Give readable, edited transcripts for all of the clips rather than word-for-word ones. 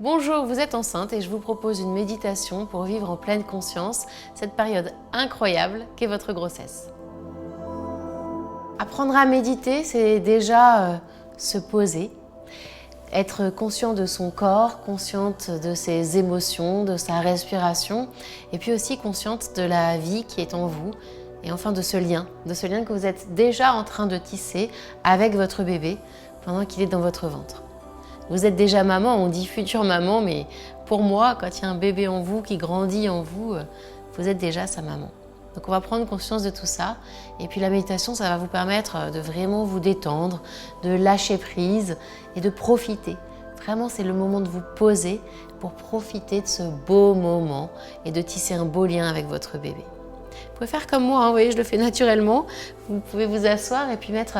Bonjour, vous êtes enceinte et je vous propose une méditation pour vivre en pleine conscience cette période incroyable qu'est votre grossesse. Apprendre à méditer, c'est déjà se poser, être conscient de son corps, consciente de ses émotions, de sa respiration et puis aussi consciente de la vie qui est en vous et enfin de ce lien que vous êtes déjà en train de tisser avec votre bébé pendant qu'il est dans votre ventre. Vous êtes déjà maman, on dit future maman, mais pour moi, quand il y a un bébé en vous qui grandit en vous, vous êtes déjà sa maman. Donc on va prendre conscience de tout ça. Et puis la méditation, ça va vous permettre de vraiment vous détendre, de lâcher prise et de profiter. Vraiment, c'est le moment de vous poser pour profiter de ce beau moment et de tisser un beau lien avec votre bébé. Vous pouvez faire comme moi, vous voyez, je le fais naturellement. Vous pouvez vous asseoir et puis mettre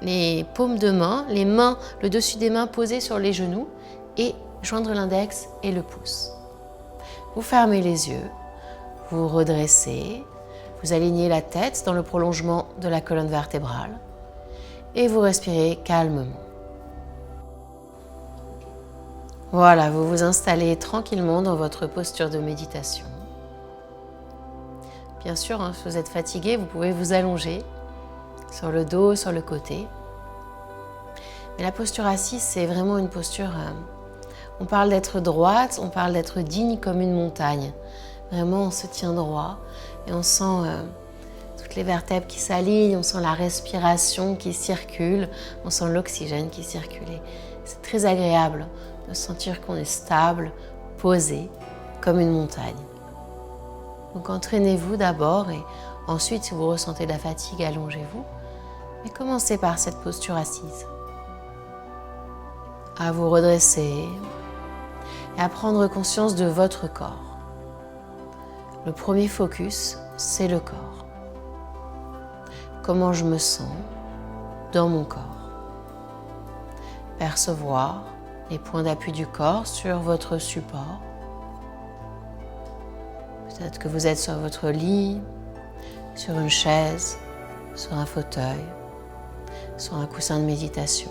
les paumes de main, les mains, le dessus des mains posées sur les genoux et joindre l'index et le pouce. Vous fermez les yeux, vous redressez, vous alignez la tête dans le prolongement de la colonne vertébrale et vous respirez calmement. Voilà, vous vous installez tranquillement dans votre posture de méditation. Bien sûr, si vous êtes fatigué, vous pouvez vous allonger sur le dos, sur le côté. Mais la posture assise, c'est vraiment une posture... on parle d'être droite, on parle d'être digne comme une montagne. Vraiment, on se tient droit et on sent toutes les vertèbres qui s'alignent, on sent la respiration qui circule, on sent l'oxygène qui circule. C'est très agréable de sentir qu'on est stable, posé, comme une montagne. Donc entraînez-vous d'abord et ensuite, si vous ressentez de la fatigue, allongez-vous. Mais commencez par cette posture assise. À vous redresser et à prendre conscience de votre corps. Le premier focus, c'est le corps. Comment je me sens dans mon corps. Percevoir les points d'appui du corps sur votre support. Peut-être que vous êtes sur votre lit, sur une chaise, sur un fauteuil, sur un coussin de méditation.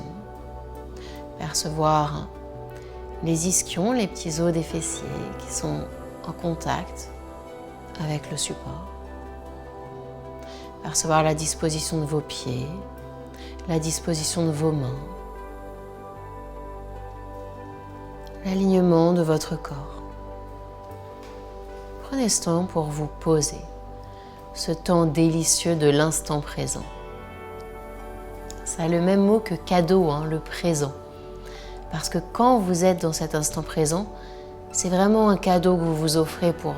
Percevoir les ischions, les petits os des fessiers qui sont en contact avec le support. Percevoir la disposition de vos pieds, la disposition de vos mains, l'alignement de votre corps. Prenez ce temps pour vous poser, ce temps délicieux de l'instant présent. Ça a le même mot que cadeau, le présent. Parce que quand vous êtes dans cet instant présent, c'est vraiment un cadeau que vous vous offrez pour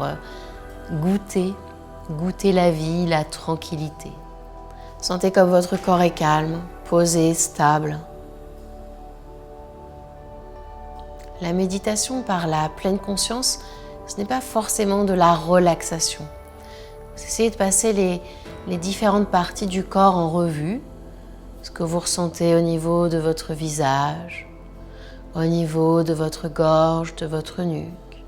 goûter la vie, la tranquillité. Sentez comme votre corps est calme, posé, stable. La méditation par la pleine conscience, ce n'est pas forcément de la relaxation. Vous essayez de passer les différentes parties du corps en revue, ce que vous ressentez au niveau de votre visage, au niveau de votre gorge, de votre nuque,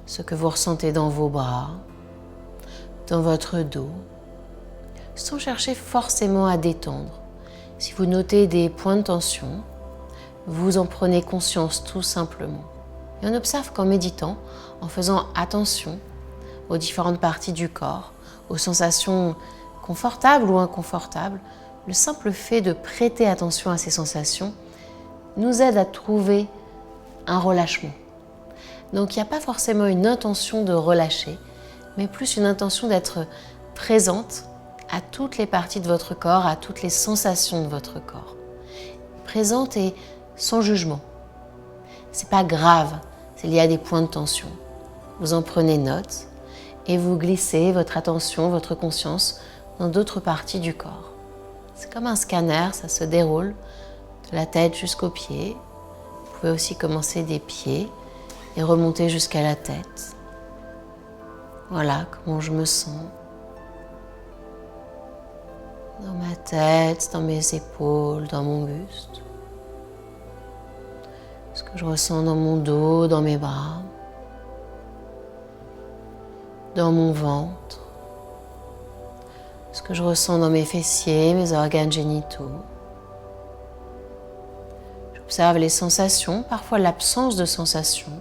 ce que vous ressentez dans vos bras, dans votre dos, sans chercher forcément à détendre. Si vous notez des points de tension, vous en prenez conscience tout simplement. Et on observe qu'en méditant, en faisant attention aux différentes parties du corps, aux sensations confortables ou inconfortables, le simple fait de prêter attention à ces sensations nous aide à trouver un relâchement. Donc il n'y a pas forcément une intention de relâcher, mais plus une intention d'être présente à toutes les parties de votre corps, à toutes les sensations de votre corps. Présente et sans jugement. C'est pas grave s'il y a des points de tension. Vous en prenez note et vous glissez votre attention, votre conscience dans d'autres parties du corps. C'est comme un scanner, ça se déroule de la tête jusqu'aux pieds. Vous pouvez aussi commencer des pieds et remonter jusqu'à la tête. Voilà comment je me sens. Dans ma tête, dans mes épaules, dans mon buste. Ce que je ressens dans mon dos, dans mes bras. Dans mon ventre. Ce que je ressens dans mes fessiers, mes organes génitaux. Observe les sensations, parfois l'absence de sensations,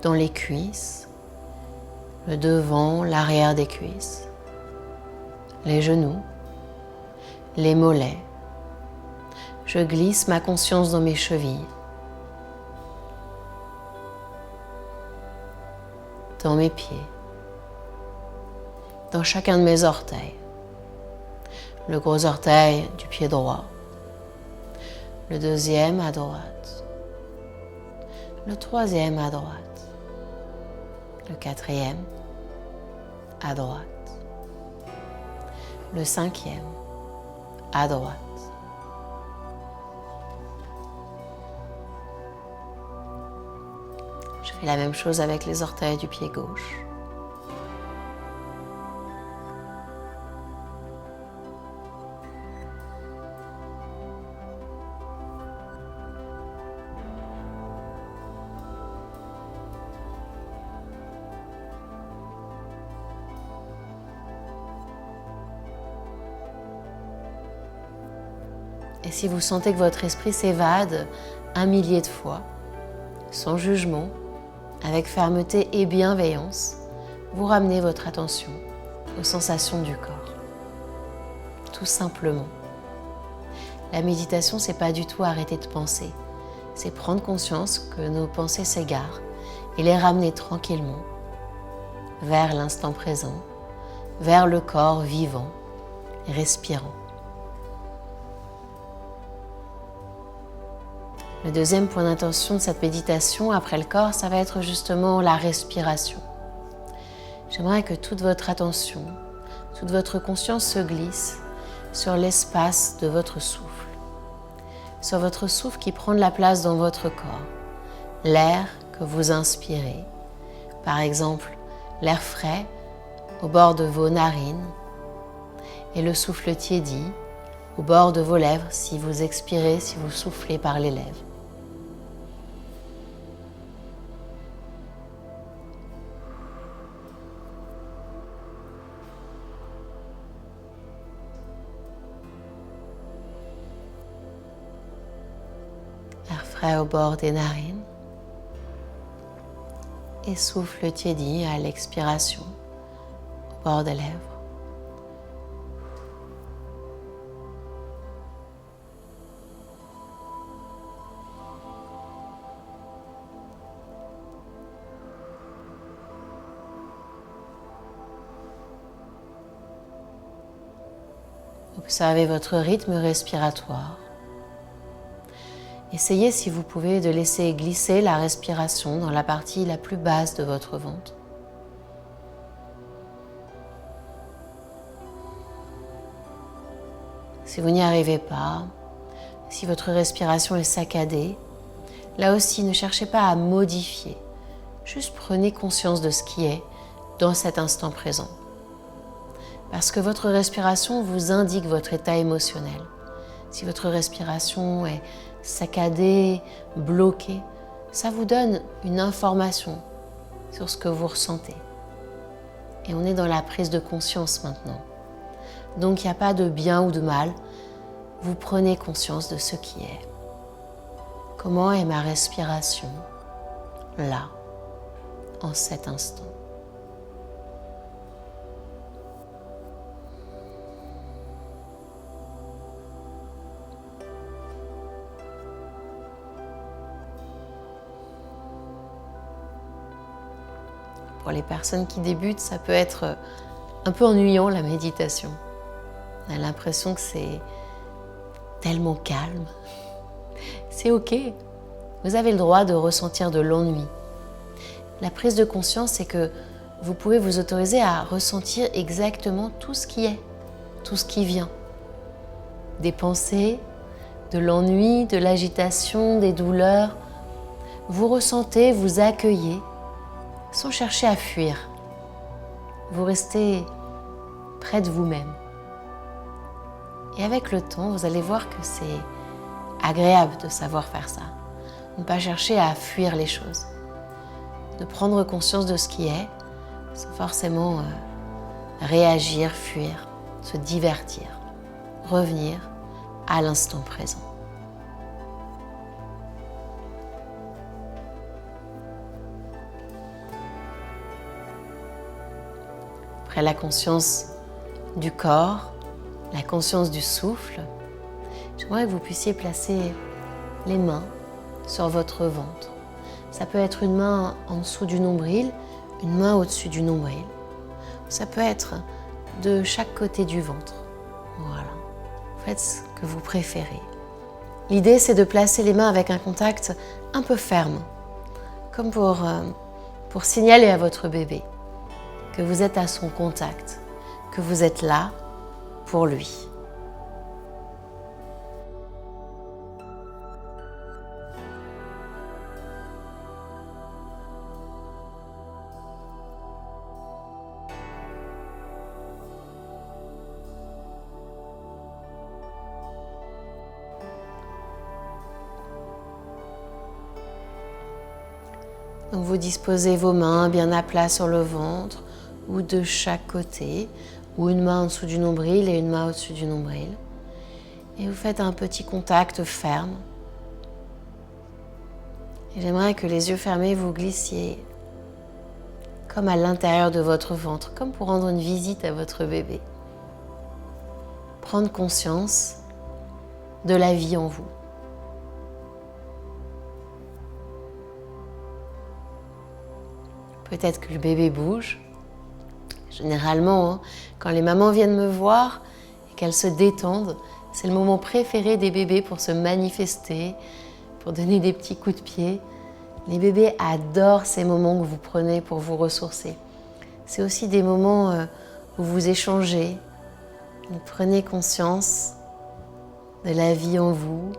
dans les cuisses, le devant, l'arrière des cuisses, les genoux, les mollets. Je glisse ma conscience dans mes chevilles, dans mes pieds, dans chacun de mes orteils. Le gros orteil du pied droit, le deuxième à droite, le troisième à droite, le quatrième à droite, le cinquième à droite. Je fais la même chose avec les orteils du pied gauche. Et si vous sentez que votre esprit s'évade 1 millier de fois, sans jugement, avec fermeté et bienveillance, vous ramenez votre attention aux sensations du corps. Tout simplement. La méditation, c'est pas du tout arrêter de penser. C'est prendre conscience que nos pensées s'égarent et les ramener tranquillement vers l'instant présent, vers le corps vivant et respirant. Le deuxième point d'intention de cette méditation après le corps, ça va être justement la respiration. J'aimerais que toute votre attention, toute votre conscience se glisse sur l'espace de votre souffle. Sur votre souffle qui prend de la place dans votre corps. L'air que vous inspirez. Par exemple, l'air frais au bord de vos narines et le souffle tiédi au bord de vos lèvres si vous expirez, si vous soufflez par les lèvres. Air frais au bord des narines et souffle tiédi à l'expiration au bord des lèvres. Observez votre rythme respiratoire. Essayez, si vous pouvez, de laisser glisser la respiration dans la partie la plus basse de votre ventre. Si vous n'y arrivez pas, si votre respiration est saccadée, là aussi, ne cherchez pas à modifier. Juste prenez conscience de ce qui est dans cet instant présent. Parce que votre respiration vous indique votre état émotionnel. Si votre respiration est saccadée, bloquée, ça vous donne une information sur ce que vous ressentez. Et on est dans la prise de conscience maintenant. Donc il n'y a pas de bien ou de mal, vous prenez conscience de ce qui est. Comment est ma respiration là, en cet instant? Pour les personnes qui débutent, ça peut être un peu ennuyant la méditation. On a l'impression que c'est tellement calme. C'est ok, vous avez le droit de ressentir de l'ennui. La prise de conscience, c'est que vous pouvez vous autoriser à ressentir exactement tout ce qui est, tout ce qui vient. Des pensées, de l'ennui, de l'agitation, des douleurs. Vous ressentez, vous accueillez, sans chercher à fuir. Vous restez près de vous-même. Et avec le temps, vous allez voir que c'est agréable de savoir faire ça. Ne pas chercher à fuir les choses. De prendre conscience de ce qui est, sans forcément réagir, fuir, se divertir. Revenir à l'instant présent. Après la conscience du corps, la conscience du souffle, j'aimerais que vous puissiez placer les mains sur votre ventre. Ça peut être une main en dessous du nombril, une main au-dessus du nombril. Ça peut être de chaque côté du ventre. Voilà. Faites ce que vous préférez. L'idée, c'est de placer les mains avec un contact un peu ferme, comme pour signaler à votre bébé que vous êtes à son contact, que vous êtes là pour lui. Donc vous disposez vos mains bien à plat sur le ventre ou de chaque côté, ou une main en dessous du nombril et une main au-dessus du nombril. Et vous faites un petit contact ferme. Et j'aimerais que les yeux fermés, vous glissiez comme à l'intérieur de votre ventre, comme pour rendre une visite à votre bébé. Prendre conscience de la vie en vous. Peut-être que le bébé bouge. Généralement, quand les mamans viennent me voir et qu'elles se détendent, c'est le moment préféré des bébés pour se manifester, pour donner des petits coups de pied. Les bébés adorent ces moments que vous prenez pour vous ressourcer. C'est aussi des moments où vous échangez, vous prenez conscience de la vie en vous,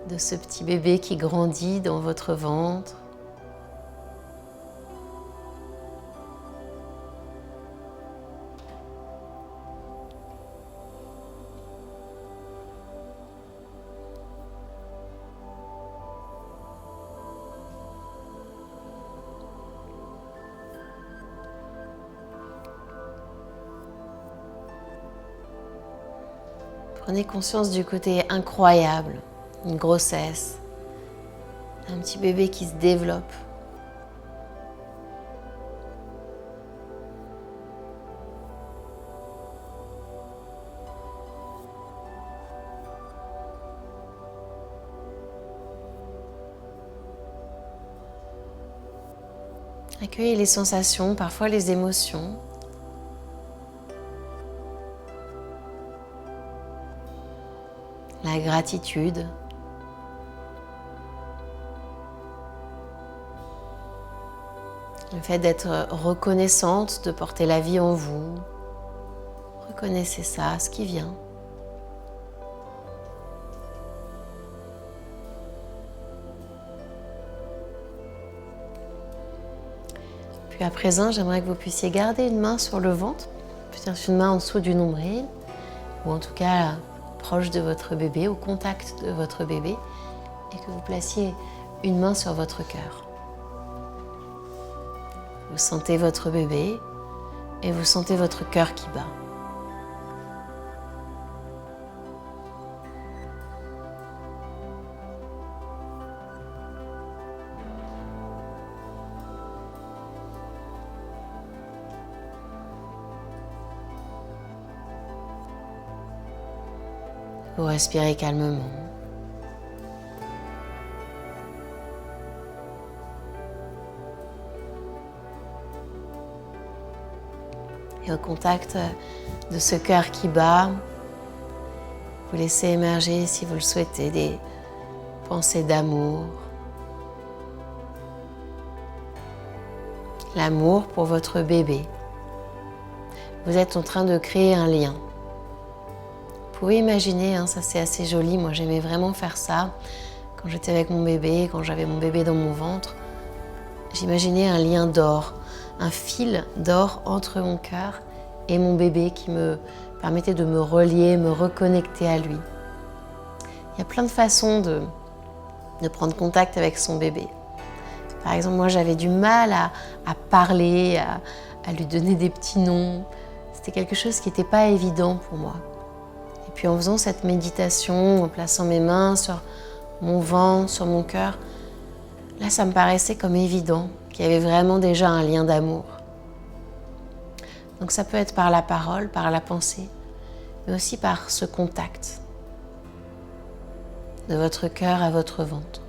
de ce petit bébé qui grandit dans votre ventre. Prenez conscience du côté incroyable, une grossesse, un petit bébé qui se développe. Accueillez les sensations, parfois les émotions. La gratitude. Le fait d'être reconnaissante, de porter la vie en vous. Reconnaissez ça, ce qui vient. Puis à présent, j'aimerais que vous puissiez garder une main sur le ventre, peut-être une main en dessous du nombril, ou en tout cas proche de votre bébé, au contact de votre bébé, et que vous placiez une main sur votre cœur. Vous sentez votre bébé et vous sentez votre cœur qui bat. Vous respirez calmement. Et au contact de ce cœur qui bat, vous laissez émerger, si vous le souhaitez, des pensées d'amour. L'amour pour votre bébé. Vous êtes en train de créer un lien. Vous pouvez imaginer, ça c'est assez joli, moi j'aimais vraiment faire ça. Quand j'étais avec mon bébé, quand j'avais mon bébé dans mon ventre, j'imaginais un lien d'or, un fil d'or entre mon cœur et mon bébé qui me permettait de me relier, me reconnecter à lui. Il y a plein de façons de prendre contact avec son bébé. Par exemple, moi j'avais du mal à parler, à lui donner des petits noms. C'était quelque chose qui n'était pas évident pour moi. Et puis en faisant cette méditation, en plaçant mes mains sur mon ventre, sur mon cœur, là ça me paraissait comme évident qu'il y avait vraiment déjà un lien d'amour. Donc ça peut être par la parole, par la pensée, mais aussi par ce contact de votre cœur à votre ventre.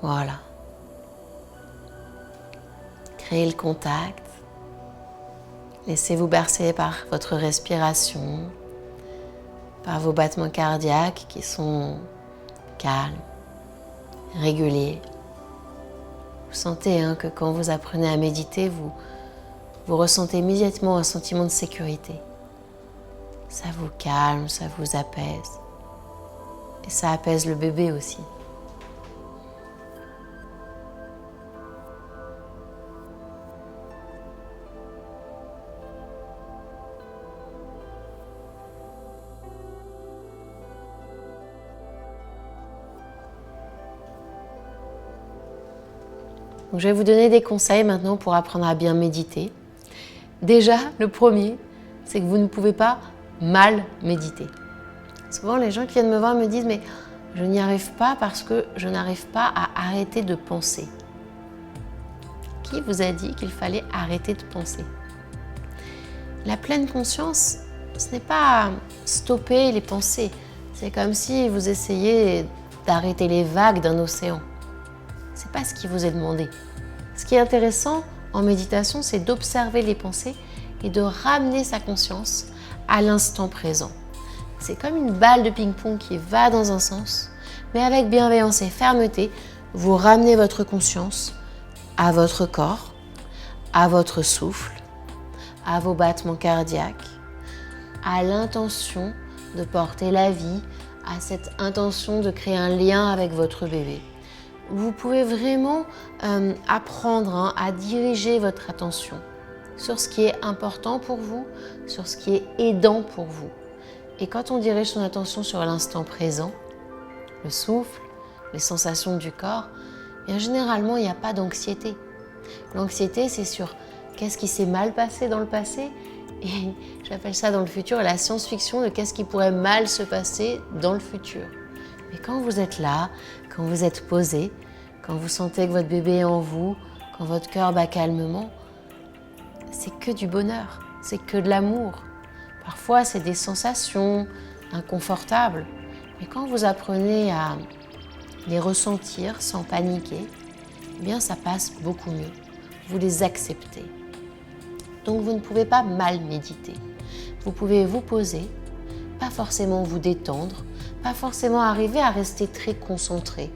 Voilà. Créez le contact. Laissez-vous bercer par votre respiration, par vos battements cardiaques qui sont calmes, réguliers. Vous sentez que quand vous apprenez à méditer, vous ressentez immédiatement un sentiment de sécurité. Ça vous calme, ça vous apaise. Et ça apaise le bébé aussi. Donc, je vais vous donner des conseils maintenant pour apprendre à bien méditer. Déjà, le premier, c'est que vous ne pouvez pas mal méditer. Souvent, les gens qui viennent me voir me disent « mais je n'y arrive pas parce que je n'arrive pas à arrêter de penser ». Qui vous a dit qu'il fallait arrêter de penser? La pleine conscience, ce n'est pas stopper les pensées. C'est comme si vous essayiez d'arrêter les vagues d'un océan. Ce n'est pas ce qui vous est demandé. Ce qui est intéressant en méditation, c'est d'observer les pensées et de ramener sa conscience à l'instant présent. C'est comme une balle de ping-pong qui va dans un sens, mais avec bienveillance et fermeté, vous ramenez votre conscience à votre corps, à votre souffle, à vos battements cardiaques, à l'intention de porter la vie, à cette intention de créer un lien avec votre bébé. Vous pouvez vraiment apprendre à diriger votre attention sur ce qui est important pour vous, sur ce qui est aidant pour vous. Et quand on dirige son attention sur l'instant présent, le souffle, les sensations du corps, bien généralement il n'y a pas d'anxiété. L'anxiété, c'est sur qu'est-ce qui s'est mal passé dans le passé, et j'appelle ça dans le futur la science-fiction de qu'est-ce qui pourrait mal se passer dans le futur. Mais quand vous êtes là, quand vous êtes posé, quand vous sentez que votre bébé est en vous, quand votre cœur bat calmement, c'est que du bonheur, c'est que de l'amour. Parfois, c'est des sensations inconfortables, mais quand vous apprenez à les ressentir sans paniquer, eh bien ça passe beaucoup mieux. Vous les acceptez. Donc vous ne pouvez pas mal méditer. Vous pouvez vous poser, pas forcément vous détendre, pas forcément arriver à rester très concentré,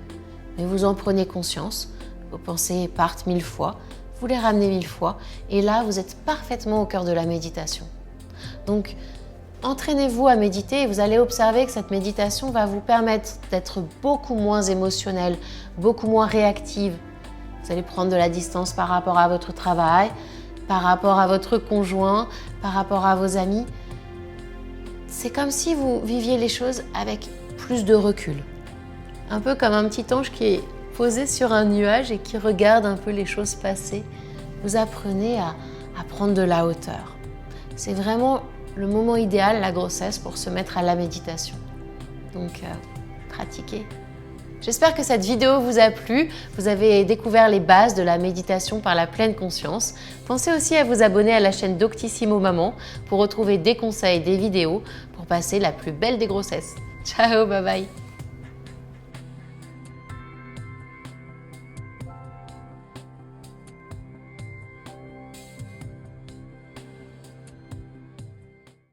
mais vous en prenez conscience, vos pensées partent 1000 fois, vous les ramenez 1000 fois, et là vous êtes parfaitement au cœur de la méditation. Donc entraînez-vous à méditer et vous allez observer que cette méditation va vous permettre d'être beaucoup moins émotionnel, beaucoup moins réactive. Vous allez prendre de la distance par rapport à votre travail, par rapport à votre conjoint, par rapport à vos amis. C'est comme si vous viviez les choses avec plus de recul. Un peu comme un petit ange qui est posé sur un nuage et qui regarde un peu les choses passer. Vous apprenez à prendre de la hauteur. C'est vraiment le moment idéal, la grossesse, pour se mettre à la méditation. Donc, pratiquez. J'espère que cette vidéo vous a plu. Vous avez découvert les bases de la méditation par la pleine conscience. Pensez aussi à vous abonner à la chaîne Doctissimo Maman pour retrouver des conseils, des vidéos pour passer la plus belle des grossesses. Ciao, bye bye.